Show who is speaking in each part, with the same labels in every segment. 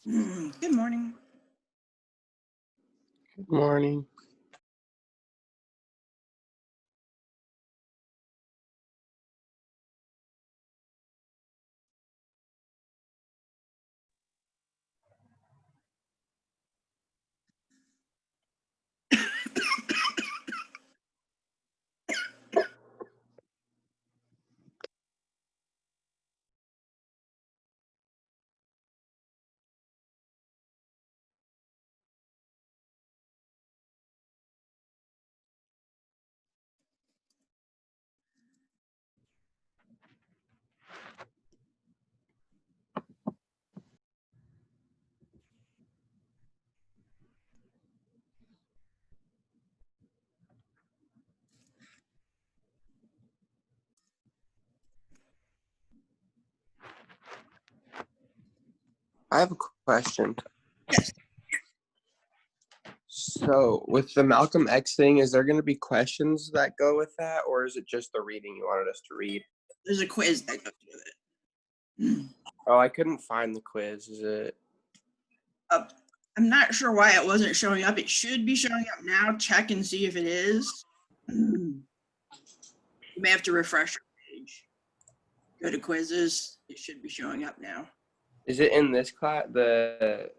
Speaker 1: Good morning.
Speaker 2: Good morning. I have a question.
Speaker 1: Yes.
Speaker 2: So, with the Malcolm X thing, is there going to be questions that go with that, or is it just the reading you wanted us to read?
Speaker 1: There's a quiz that goes with it.
Speaker 2: Oh, I couldn't find the quiz. Is it?
Speaker 1: I'm not sure why it wasn't showing up. It should be showing up now. Check and see if it is. You may have to refresh your page. Go to quizzes. It should be showing up now.
Speaker 2: Is it in this class, the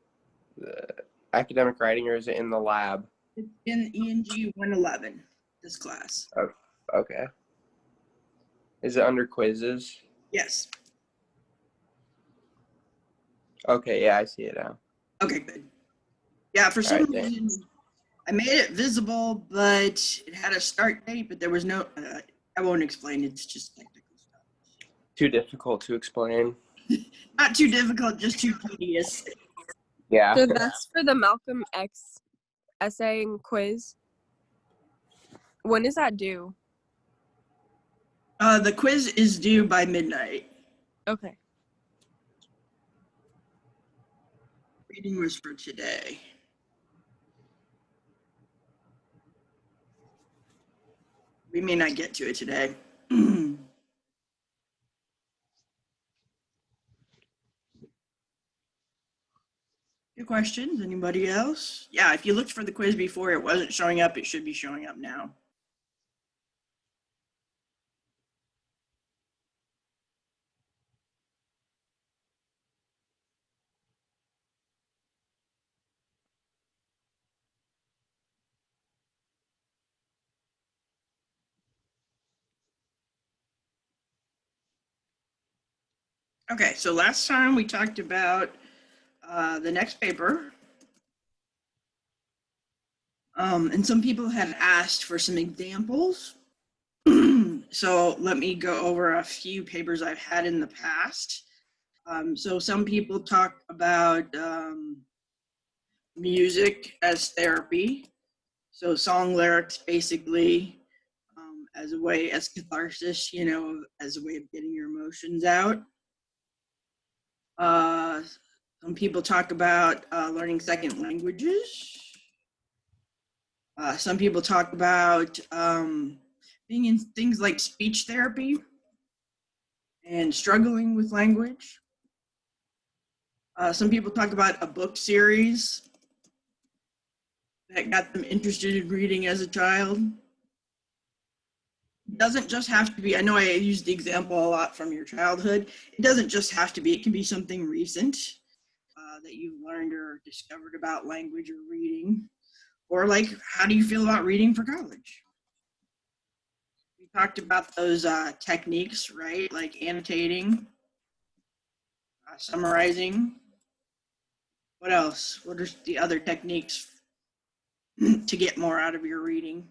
Speaker 2: academic writing, or is it in the lab?
Speaker 1: It's in ENG111, this class.
Speaker 2: Oh, okay. Is it under quizzes?
Speaker 1: Yes.
Speaker 2: Okay, yeah, I see it now.
Speaker 1: Okay, good. Yeah, for some reason, I made it visible, but it had a start date, but there was no, I won't explain. It's just technical stuff.
Speaker 2: Too difficult to explain.
Speaker 1: Not too difficult, just too tedious.
Speaker 2: Yeah.
Speaker 3: So that's for the Malcolm X essay and quiz. When is that due?
Speaker 1: The quiz is due by midnight.
Speaker 3: Okay.
Speaker 1: Reading was for today. We may not get to it today. Good questions. Anybody else? Yeah, if you looked for the quiz before it wasn't showing up, it should be showing up now. Okay, so last time we talked about the next paper. And some people had asked for some examples. So let me go over a few papers I've had in the past. So some people talk about music as therapy. So song lyrics basically as a way, as catharsis, you know, as a way of getting your emotions out. Some people talk about learning second languages. Some people talk about being in things like speech therapy and struggling with language. Some people talk about a book series that got them interested in reading as a child. It doesn't just have to be, I know I used the example a lot from your childhood. It doesn't just have to be, it can be something recent that you've learned or discovered about language or reading. Or like, how do you feel about reading for college? We talked about those techniques, right? Like annotating, summarizing. What else? What are the other techniques to get more out of your reading?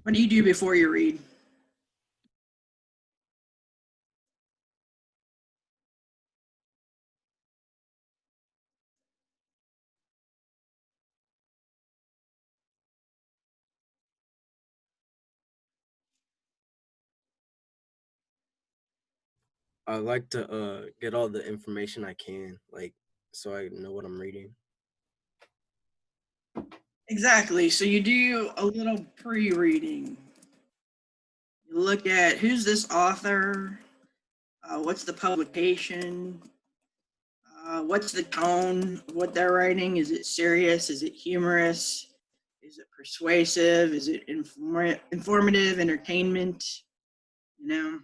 Speaker 1: What do you do before you read?
Speaker 4: I like to get all the information I can, like, so I know what I'm reading.
Speaker 1: Exactly. So you do a little pre-reading. You look at who's this author, what's the publication, what's the tone of what they're writing. Is it serious? Is it humorous? Is it persuasive? Is it informative, entertainment? You know,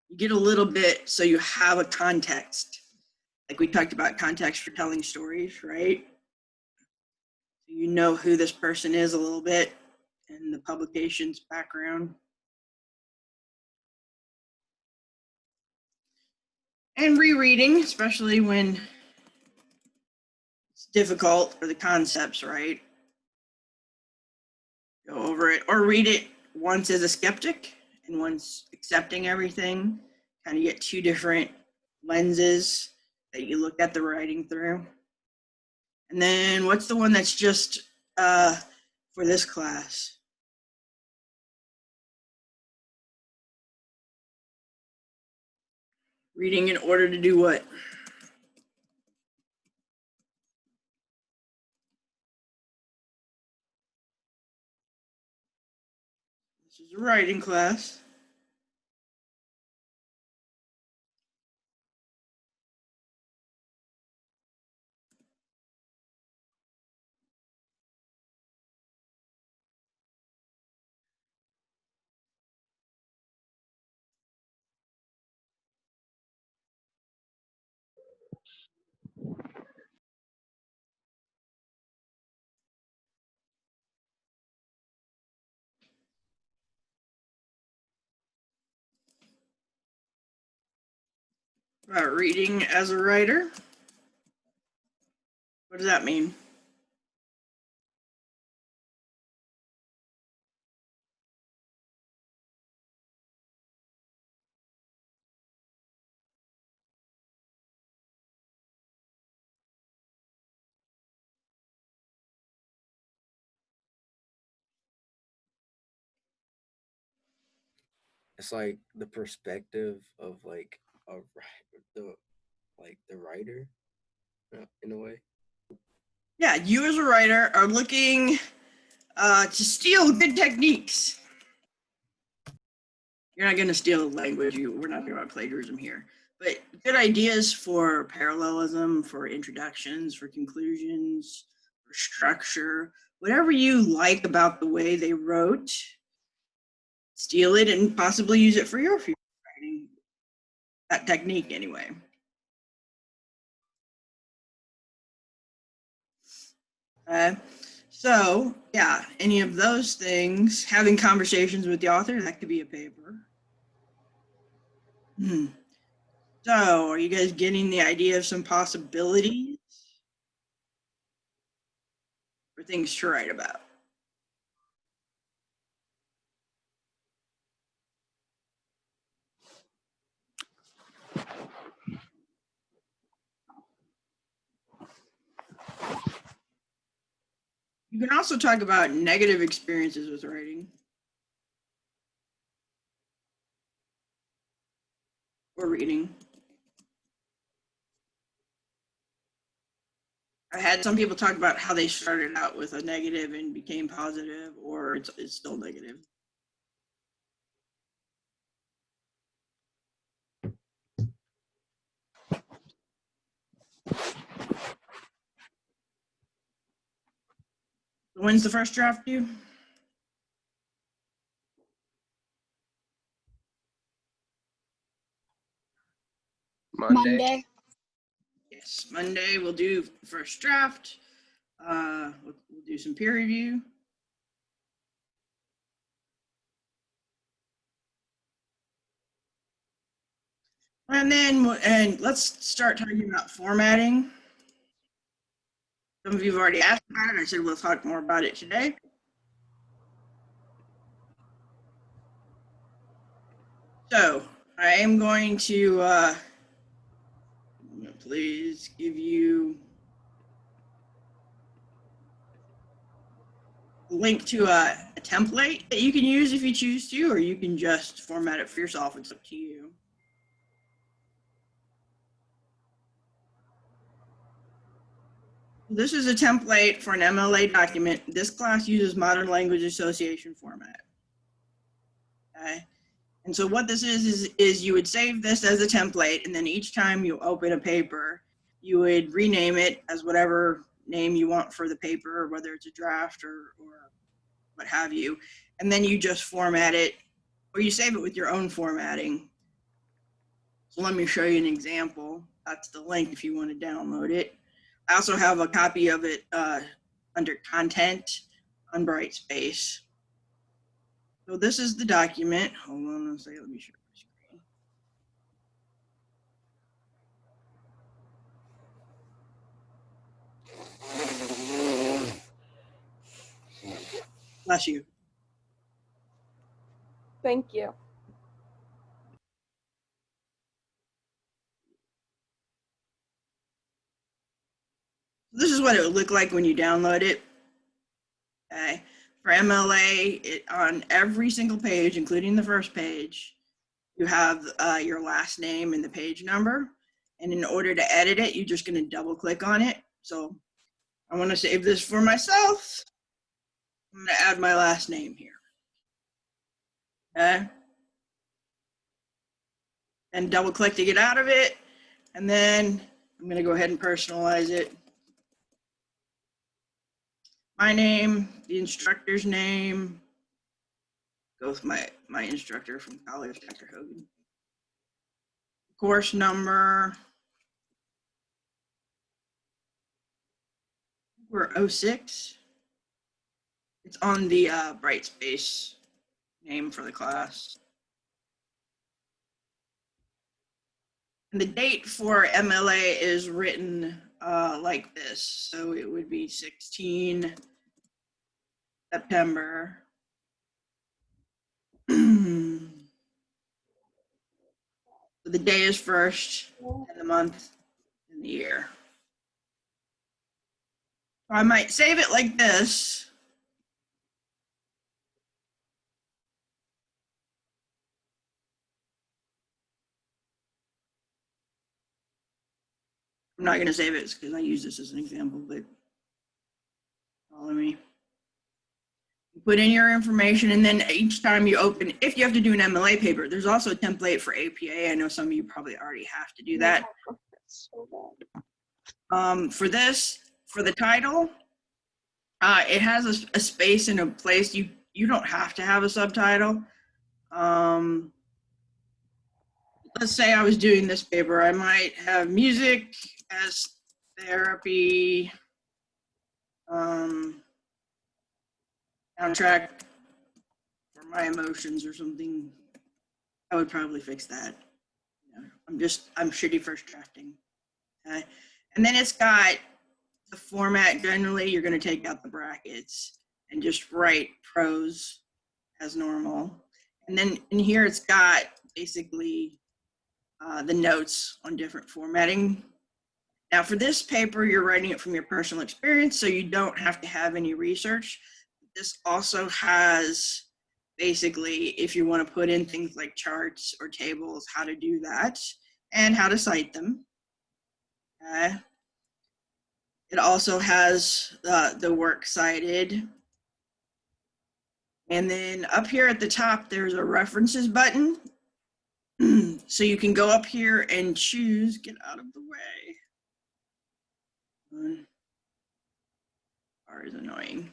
Speaker 1: you get a little bit so you have a context. Like we talked about context for telling stories, right? You know who this person is a little bit and the publication's background. And rereading, especially when it's difficult or the concepts, right? Go over it or read it once as a skeptic and once accepting everything. Kind of get two different lenses that you look at the writing through. And then what's the one that's just for this class? Reading in order to do what? This is a writing class. About reading as a writer. What does that mean?
Speaker 4: It's like the perspective of like the the writer in a way.
Speaker 1: Yeah, you as a writer are looking to steal good techniques. You're not going to steal language. We're not talking about plagiarism here. But good ideas for parallelism, for introductions, for conclusions, for structure, whatever you like about the way they wrote, steal it and possibly use it for your future writing. That technique, anyway. So, yeah, any of those things, having conversations with the author, that could be a paper. So, are you guys getting the idea of some possibilities for things to write about? You can also talk about negative experiences with writing or reading. I had some people talk about how they started out with a negative and became positive, or it's still negative. When's the first draft due?
Speaker 2: Monday.
Speaker 1: Yes, Monday we'll do first draft. We'll do some peer review. And let's start talking about formatting. Some of you have already asked about it. I said we'll talk more about it today. So I am going to please give you a link to a template that you can use if you choose to, or you can just format it for yourself. It's up to you. This is a template for an MLA document. This class uses Modern Language Association format. Okay. And so what this is you would save this as a template, and then each time you open a paper, you would rename it as whatever name you want for the paper, whether it's a draft or what have you. And then you just format it, or you save it with your own formatting. So let me show you an example. That's the link if you want to download it. I also have a copy of it under content on Brightspace. So this is the document. Hold on a second, let me share my screen. Bless you.
Speaker 3: Thank you.
Speaker 1: This is what it would look like when you download it. Okay. For MLA, on every single page, including the first page, you have your last name and the page number. And in order to edit it, you're just going to double click on it. So I want to save this for myself. I'm going to add my last name here. Okay. And double click to get out of it. And then I'm going to go ahead and personalize it. My name, the instructor's name, go with my instructor from college, Dr. Hogan. Course number, we're 06. It's on the Brightspace name for the class. And the date for MLA is written like this. So it would be 16 September. So the day is first, and the month, and the year. I might save it like this. I'm not going to save it because I use this as an example, but follow me. Put in your information, and then each time you open, if you have to do an MLA paper, there's also a template for APA. I know some of you probably already have to do that. For this, for the title, it has a space and a place. You don't have to have a subtitle. Let's say I was doing this paper. I might have music as therapy, soundtrack for my emotions or something. I would probably fix that. I'm shitty first drafting. Okay. And then it's got the format. Generally, you're going to take out the brackets and just write prose as normal. And then in here, it's got basically the notes on different formatting. Now for this paper, you're writing it from your personal experience, so you don't have to have any research. This also has basically, if you want to put in things like charts or tables, how to do that and how to cite them. It also has the works cited. And then up here at the top, there's a references button. So you can go up here and choose, get out of the way. R is annoying.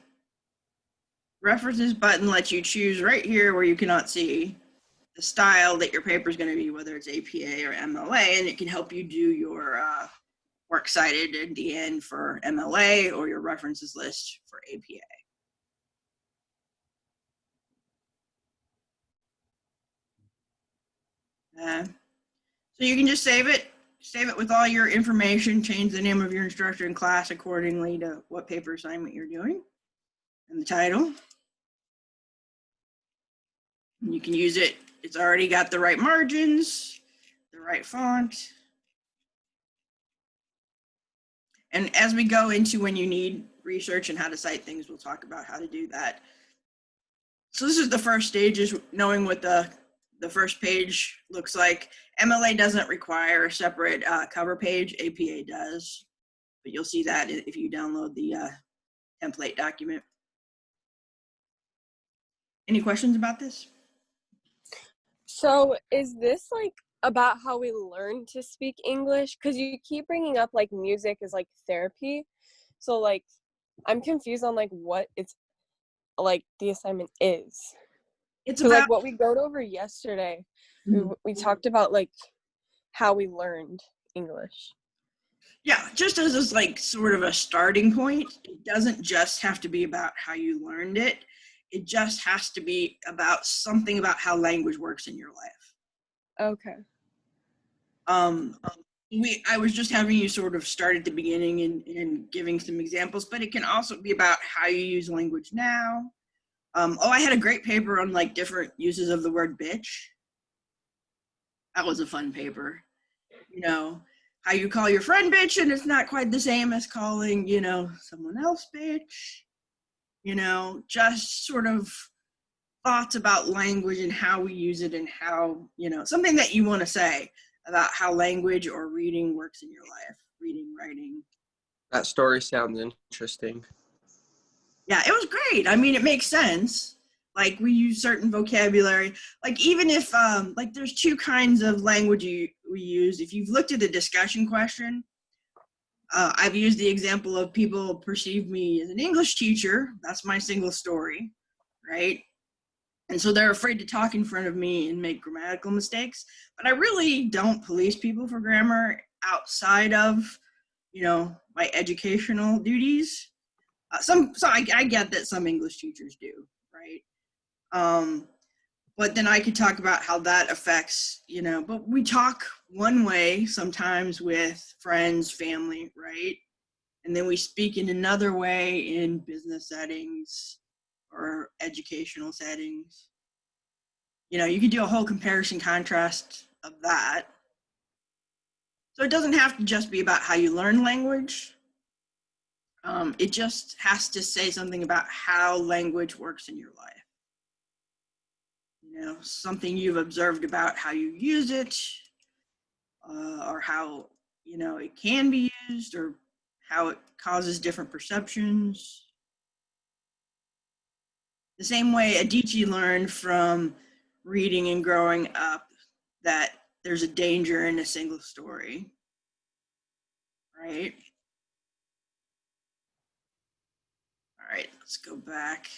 Speaker 1: References button lets you choose right here where you cannot see the style that your paper is going to be, whether it's APA or MLA, and it can help you do your works cited at the end for MLA or your references list for APA. So you can just save it with all your information, change the name of your instructor and class accordingly to what paper assignment you're doing, and the title. And you can use it, it's already got the right margins, the right font. And as we go into when you need research and how to cite things, we'll talk about how to do that. So this is the first stage, is knowing what the first page looks like. MLA doesn't require a separate cover page, APA does. but you'll see that if you download the template document. Any questions about this?
Speaker 3: So is this like about how we learn to speak English? Because you keep bringing up like music is like therapy. So like I'm confused on like what it's like the assignment is.
Speaker 1: It's
Speaker 3: So
Speaker 1: about
Speaker 3: like what we wrote over yesterday, we talked about like how we learned English.
Speaker 1: yeah, just as like sort of a starting point. It doesn't just have to be about how you learned it. It just has to be about something about how language works in your life.
Speaker 3: Okay.
Speaker 1: I was just having you sort of start at the beginning and giving some examples, but it can also be about how you use language now. I had a great paper on like different uses of the word bitch. That was a fun paper. You know, how you call your friend bitch and it's not quite the same as calling, someone else bitch. Just sort of thoughts about language and how we use it and how, something that you want to say about how language or reading works in your life, reading, writing.
Speaker 2: That story sounds interesting.
Speaker 1: Yeah, it was great. I mean, it makes sense. Like we use certain vocabulary, like even if like there's two kinds of language we use. If you've looked at the discussion question, I've used the example of people perceive me as an English teacher. That's my single story, right? And so they're afraid to talk in front of me and make grammatical mistakes. But I really don't police people for grammar outside of, my educational duties. So I get that some English teachers do, right? But then I could talk about how that affects, but we talk one way sometimes with friends, family, right? And then we speak in another way in business settings or educational settings. You could do a whole comparison contrast of that. So it doesn't have to just be about how you learn language. It just has to say something about how language works in your life. Something you've observed about how you use it, or how, it can be used, or how it causes different perceptions. The same way Adichie learned from reading and growing up that there's a danger in a single story, right? All right, let's go back.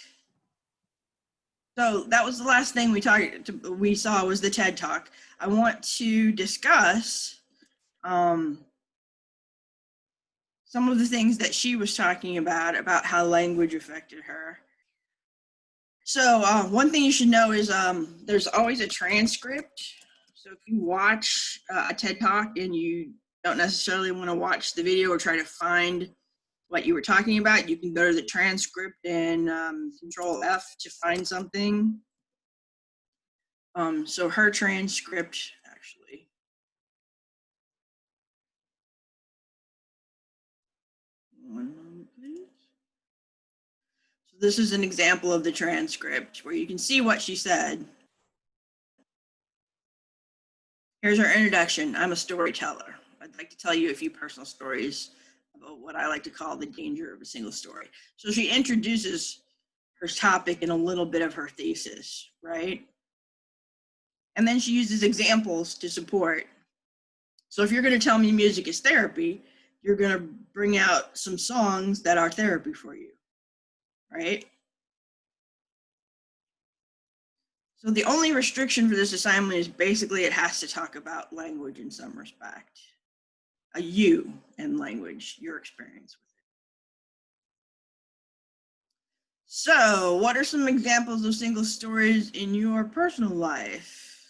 Speaker 1: So that was the last thing we saw was the TED Talk. I want to discuss some of the things that she was talking about how language affected her. So one thing you should know is there's always a transcript. So if you watch a TED Talk and you don't necessarily want to watch the video or try to find what you were talking about, you can go to the transcript and Control F to find something. So her transcript, actually. One moment, please. So this is an example of the transcript where you can see what she said. Here's her introduction. I'm a storyteller. I'd like to tell you a few personal stories about what I like to call the danger of a single story. So she introduces her topic and a little bit of her thesis, right? And then she uses examples to support. So if you're going to tell me music is therapy, you're going to bring out some songs that are therapy for you, right? So the only restriction for this assignment is basically it has to talk about language in some respect. You and language, your experience with it. So what are some examples of single stories in your personal life?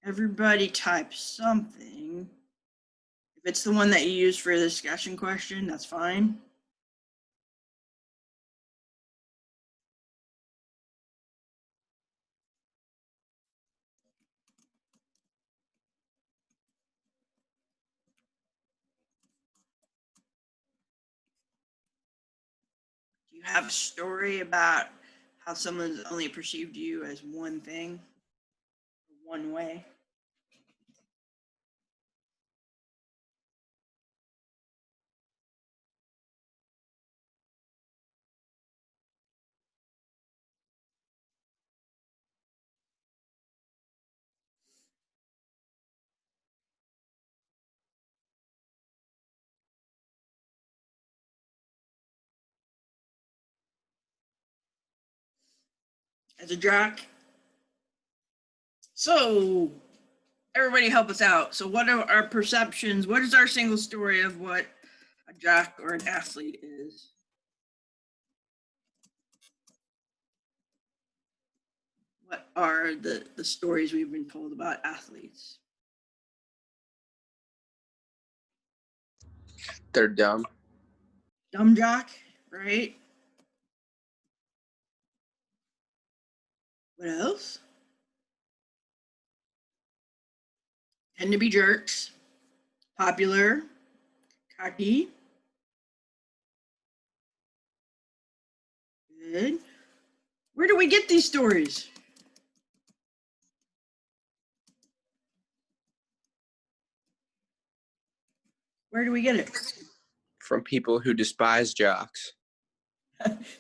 Speaker 1: Everybody type something. If it's the one that you use for the discussion question, that's fine. Do you have a story about how someone's only perceived you as one thing, one way? as a jock. So everybody help us out. So what are our perceptions? What is our single story of what a jock or an athlete is? What are the stories we've been told about athletes?
Speaker 2: They're dumb.
Speaker 1: Dumb jock, right? What else? Tend to be jerks, popular, cocky. Good. Where do we get these stories? Where do we get it?
Speaker 2: From people who despise jocks.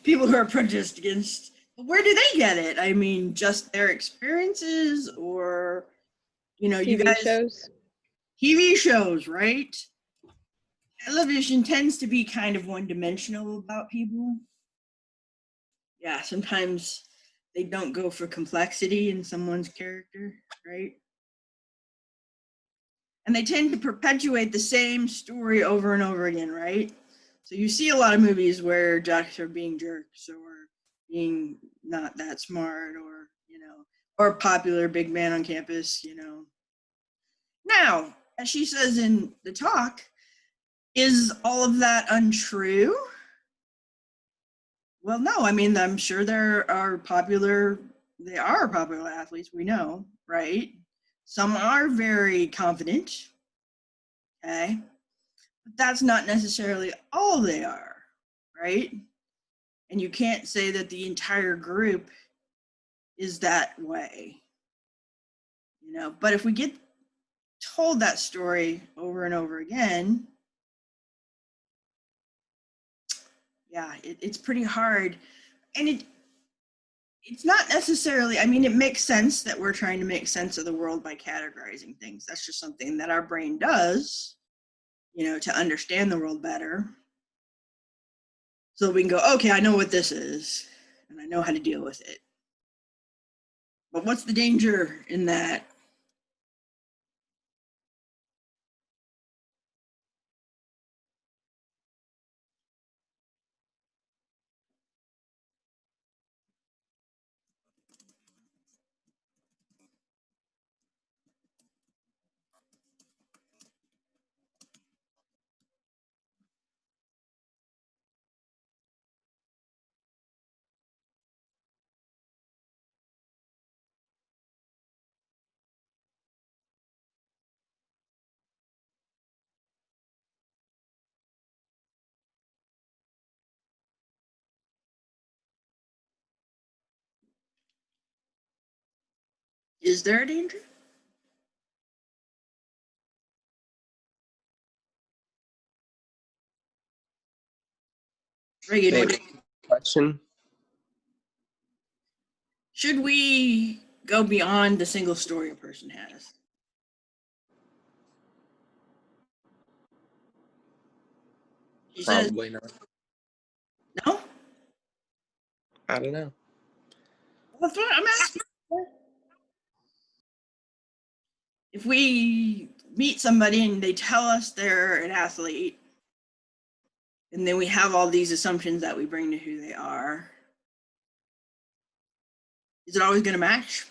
Speaker 1: People who are prejudiced against. Where do they get it? I mean, just their experiences, or you
Speaker 3: TV
Speaker 1: guys.
Speaker 3: shows.
Speaker 1: TV shows, right? Television tends to be kind of one-dimensional about people. Yeah, sometimes they don't go for complexity in someone's character, right? And they tend to perpetuate the same story over and over again, right? So you see a lot of movies where jocks are being jerks or being not that smart, or or popular big man on campus. Now, as she says in the talk, is all of that untrue? Well, no. I mean, I'm sure they are popular athletes, we know, right? Some are very confident, okay? But that's not necessarily all they are, right? And you can't say that the entire group is that way, But if we get told that story over and over again, yeah, it's pretty hard. And it's not necessarily, I mean, it makes sense that we're trying to make sense of the world by categorizing things. That's just something that our brain does, to understand the world better. So we can go, okay, I know what this is, and I know how to deal with it. But what's the danger in that? Is there a danger? Reagan,
Speaker 2: Wait, question?
Speaker 1: should we go beyond the single story a person has? She says,
Speaker 2: Probably not.
Speaker 1: no?
Speaker 2: I don't know.
Speaker 1: Well, that's what I'm asking. If we meet somebody and they tell us they're an athlete, and then we have all these assumptions that we bring to who they are, is it always going to match?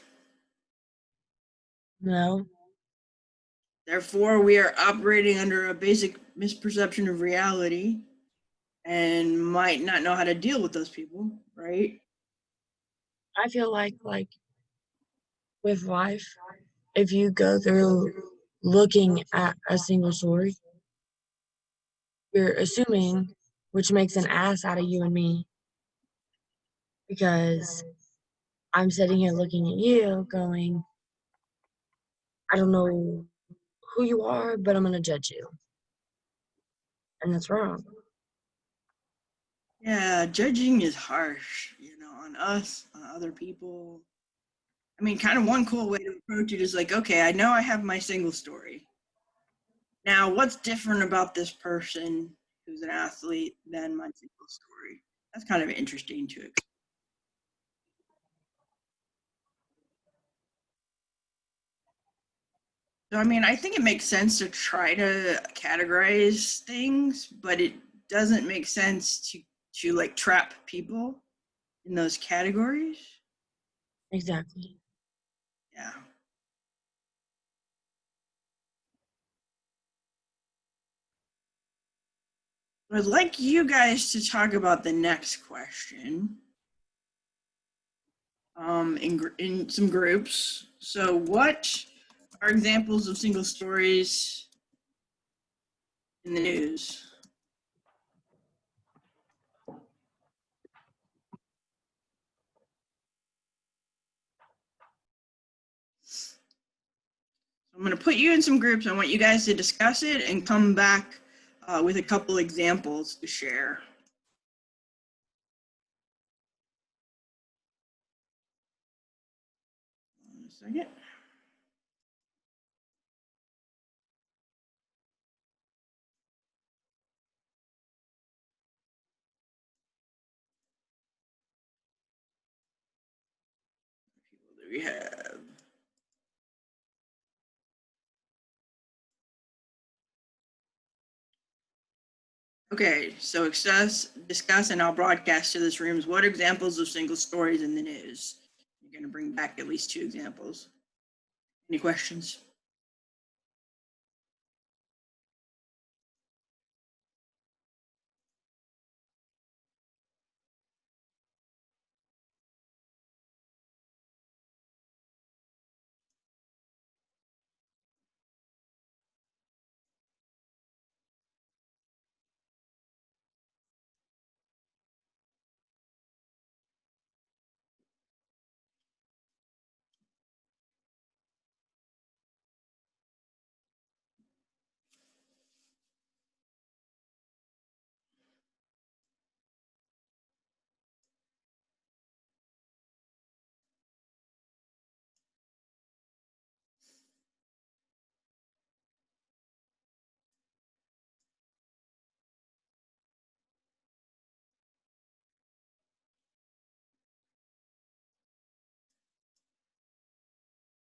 Speaker 5: No.
Speaker 1: Therefore, we are operating under a basic misperception of reality and might not know how to deal with those people, right?
Speaker 5: I feel like with life, if you go through looking at a single story, you're assuming, which makes an ass out of you and me, because I'm sitting here looking at you going, I don't know who you are, but I'm going to judge you. And that's wrong.
Speaker 1: Yeah, judging is harsh, on us, on other people. I mean, kind of one cool way to approach it is like, okay, I know I have my single story. Now, what's different about this person who's an athlete than my single story? That's kind of interesting to explore. So, I mean, I think it makes sense to try to categorize things, but it doesn't make sense to like trap people in those categories.
Speaker 5: Exactly.
Speaker 1: Yeah. I'd like you guys to talk about the next question in some groups. So what are examples of single stories in the news? I'm going to put you in some groups. I want you guys to discuss it and come back with a couple examples to share. One second. People that we have. Okay, so discuss, and I'll broadcast to this room. What examples of single stories in the news? You're going to bring back at least 2 examples. Any questions?